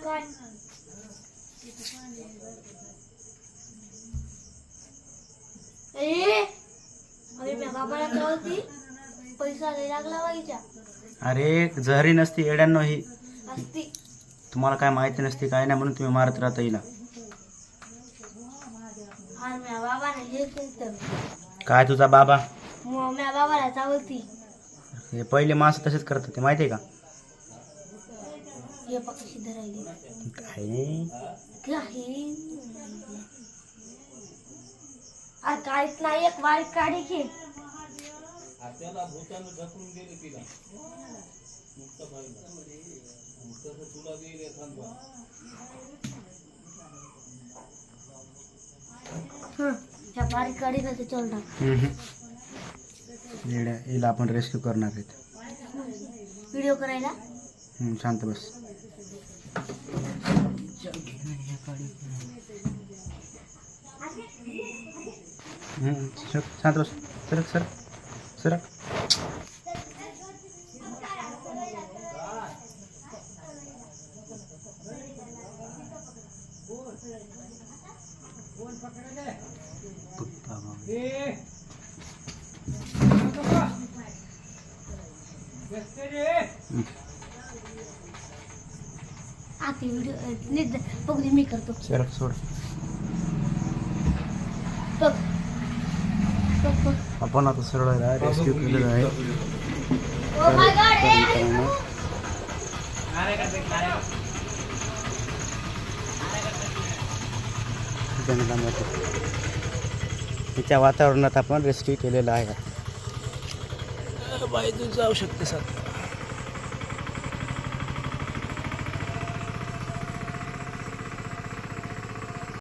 काय अरे मी बाबाला कळती पैसा लय लागला वाईच्या. अरे जहरी नसती येड्यांनो ही. असती तुम्हाला काय माहिती नसते काय नाही म्हणून तुम्ही मारत राहता हिला. आणि मी बाबाने हे केलं काय तुझा बाबा? मग मी बाबाला चावलती. हे पहिले माणसं तसेच करतात ते माहिती आहे का? हे पक्षी धरायली काय काही अरे काहीच नाही एक वाईट काढी की त्या बारीक काढीला ते चलणार. येड्या हिला आपण रेस्क्यू करणार आहेत. व्हिडिओ करायला शांत बस. शांत बस. सरक सरक सरक. आता व्हिडिओ नीट बघ मी करतो. सरक सोड. बघ बघ बघ. आपण आता सरळ रेस्क्यू केलेलं आहे. ओ माय गॉड तिच्या वातावरणात आपण रेस्क्यू केलेलं आहे. बाई तू जाऊ शकते सर.